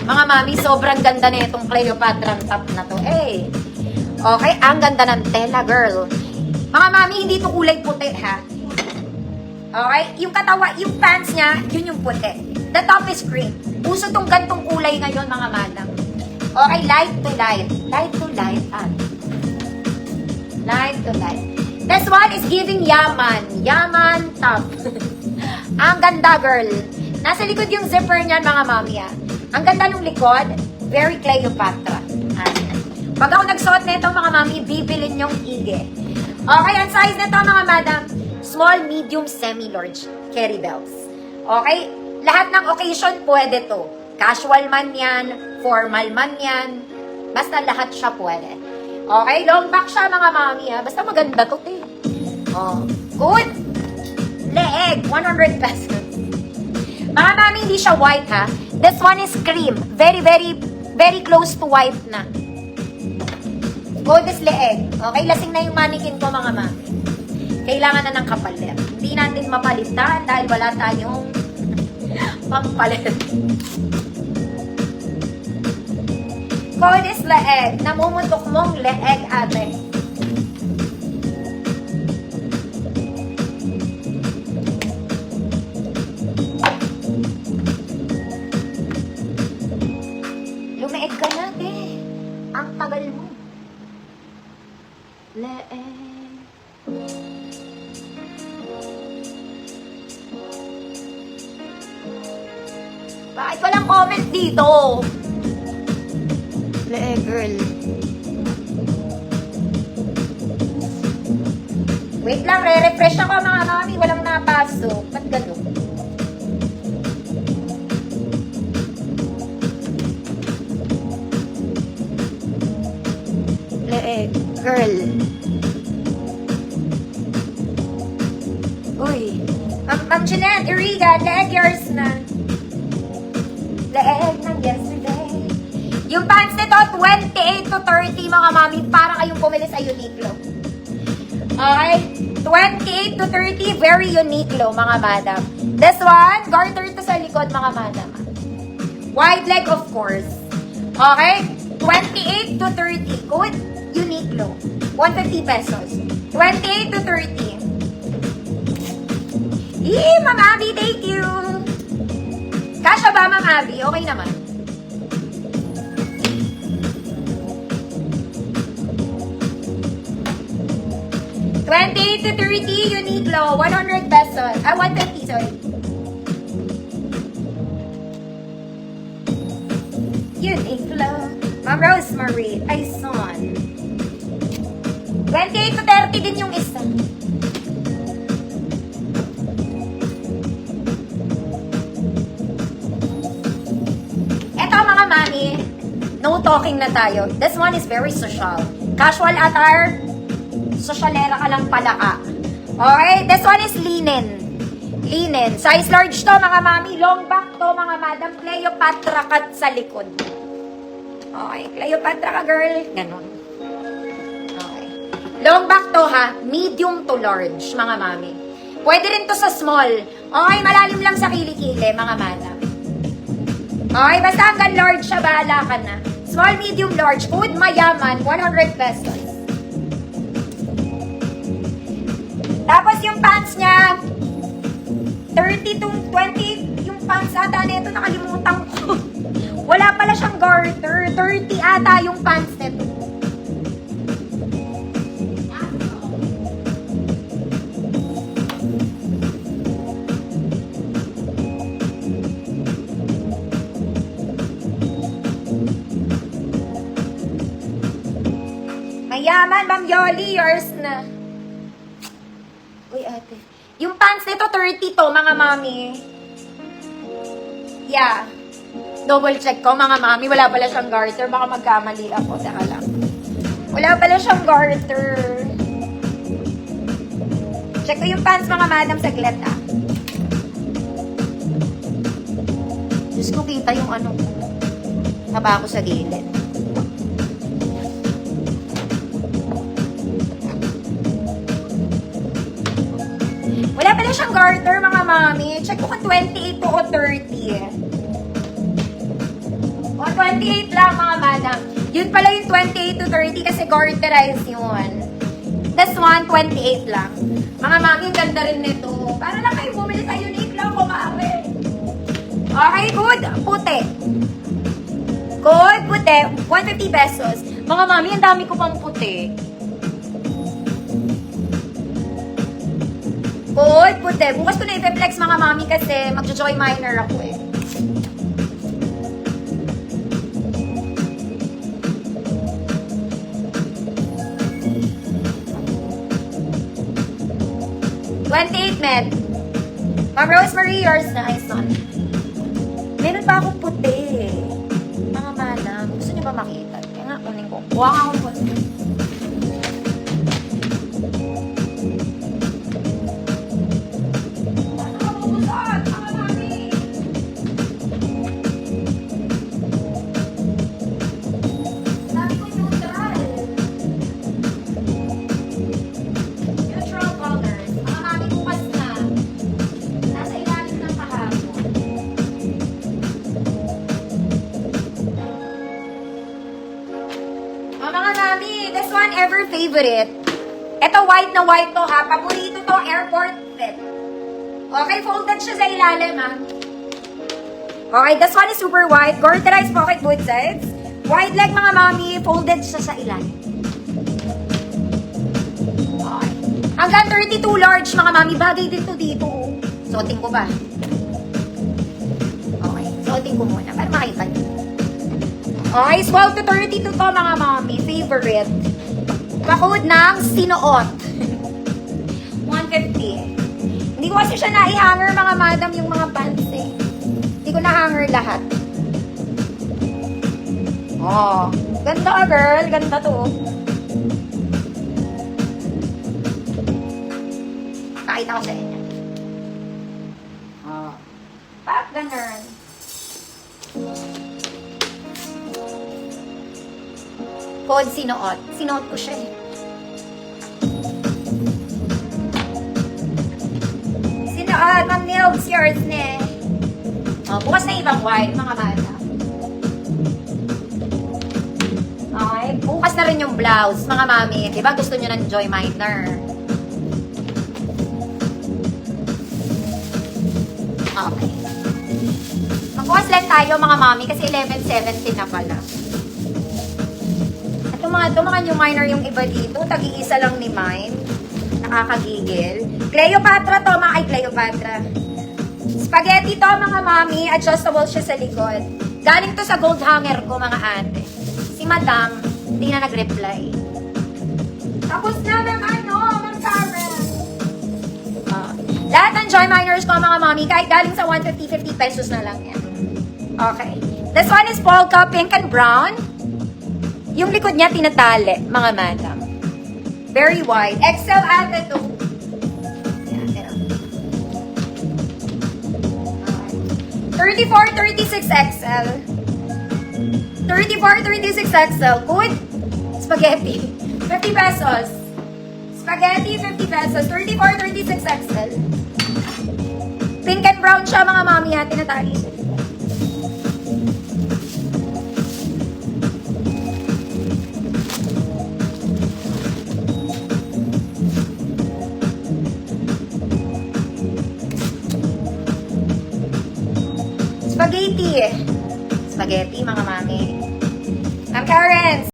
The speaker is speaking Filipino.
Mga mami, sobrang ganda na itong Cleopatra top na to. Eh. Okay, ang ganda ng tela, girl. Mga mami, hindi to kulay puti, ha? Okay? Yung katawa, yung pants niya, yun yung puti. The top is cream. Uso tong gantong kulay ngayon, mga madam. Okay, light to light. Light to light. Light to light. This one is giving yaman. Yaman top. Ang ganda, girl. Nasa likod yung zipper niyan, mga mami, ha? Ang ganda ng likod, very Cleopatra. Pag ako nagsuot na ito, mga mami, bibilin yung ige. Okay, ang size na ito, mga madam, small, medium, semi-large, carry belts. Okay, lahat ng occasion pwede to. Casual man yan, formal man yan, basta lahat siya pwede. Okay, long back siya, mga mami, ha? Basta maganda to, te. Oh, good. Leeg, 100 pesos. Mga mami, hindi siya white, ha? This one is cream. Very, very, very close to white na. Goddess leeg. Okay, lasing na yung mannequin ko, mga mami. Kailangan na ng kapalit. Hindi natin mapalitan dahil wala tayong pampalit. Goddess leeg. Namumutok mong leeg, ate. Lumeeg ka na, te. Ang tagal mo. Leeg. Bakit walang comment dito? Leeg, girl. Wait lang, re-refresh ako, mga mami. Walang napasok. Ba't ganun? Leeg, girl. Uy. Ma'am Jeanette, Iriga, leeg yours na. Leeg ng yesterday. Yung pants nito, 28 to 30, mga mami. Para kayong pumili sa Uniqlo. Okay? 28 to 30, very Uniqlo, mga madam. This one, garter to sa likod, mga madam. Wide leg, of course. Okay? 28 to 30. Good. Uniqlo. 150 pesos. 28 to 30. Yee, Ma'am Abby, thank you. Kasha ba, Ma'am Abby? Okay naman. $28 to 30, Uniqlo. 100 pesos. 150, sorry. Uniqlo. Ma'am Rosemary, ay son. 28 to 30 din yung isa. Eto, mga mami, no talking na tayo. This one is very social. Casual attire, sosyalera ka lang pala ka. Okay, this one is linen. Linen. Size large to, mga mami. Long back to, mga madam. Cleopatra cut sa likod. Okay, Cleopatra ka, girl. Ganon. Okay. Long back to, ha. Medium to large, mga mami. Pwede rin to sa small. Okay, malalim lang sa kilikili, mga madam. Okay, basta hanggang large siya, bahala ka na. Small, medium, large. Food mayaman, 100 pesos. Tapos yung pants niya, 30 to 20, yung pants ata nito, nakalimutan ko. Wala pala siyang garter. 30 ata yung pants nito. Mayaman, Ma'am Yoli, yours na. Uy, ate. Yung pants nito, 30 to, mga mami. Yeah. Double check ko, mga mami. Wala pala siyang garter. Baka magkamali ako. Saka lang. Wala pala siyang garter. Check ko yung pants, mga madam, saglit, ah. Diyos ko, kita yung ano. Taba ako sa gilid. pala siyang garter, mga mami. Check ko kung 28 to o 30. O, 28 lang, mga madam. Yun pala yung 28 to 30 kasi garterized yun. This one, 28 lang. Mga mami, ang ganda rin nito. Para lang kayo bumili sa unique lang, kumami. Okay, good. Puti. Good, puti. 150 pesos. Mga mami, ang dami ko pang puti. Good, puti. Bukas ko na i-flex, mga mami, kasi magjo-joy minor ako eh. $28 med. Ma'am Rosemary, yours na. Ay, son. Meron pa akong puti. Mga madam, gusto niyo ba makita? Kaya nga, kunin ko. Kuha nga akong puti. Ano ka bubusot? Mga mami! Sabi ko neutral. Neutral colors. Mga mami, bukas na. Nasa ilalim ng kahapon. Mga mami, this one ever favorite. Ito white na white to ha. Paborito to, airport fit. Okay, folded siya sa ilalim ha. Okay, this one is super white. Garterized pocket both sides. Wide leg mga mami, folded siya sa ilalim. Okay. Hanggang 32 large mga mami, bagay din to dito. Suotin ko ba? Okay, suotin ko muna para makita niyo. Okay, 12 to 32 to mga mami. Favorite. Pakod ng sinuot. 150. Hindi ko kasi siya na-hanger mga madam yung mga pants eh. Hindi ko na-hanger lahat. Oh, ganda girl. Ganda to. Pakita ko sa inyo. Oh. Pak, ganun. Code sinuot. Sinuot ko siya eh. Sinuot. Ma'am Nilbs, yours na eh. Oh, bukas na ibang white, mga bata. Okay. Bukas na rin yung blouse, mga mami. Diba gusto nyo ng Joy Minor? Okay. Magbukas lang tayo, mga mami, kasi 11:17 na pala. Ito mga new minor yung iba dito. Tag-iisa lang ni Mime. Nakakagigil. Cleopatra to, mga Cleopatra. Spaghetti to, mga mami. Adjustable siya sa likod. Galing to sa gold hanger ko, mga ate. Si Madam, hindi na nag-reply. Tapos na ng Ma'am Karen. Lahat ng Joy Minors ko, mga mami, kahit galing sa 150, 50 pesos na lang yan. Okay. This one is polka, pink and brown. Yung likod niya tinatali, mga madam. Very wide. XL ate to. Yan, 34, 36 XL. 34, 36 XL. Good. Spaghetti. 50 pesos. Spaghetti, 50 pesos. 34, 36 XL. Pink and brown siya, mga mami, ha. Tinatali siya. Spaghetti. Spaghetti, mga mami. Ma'am Karen.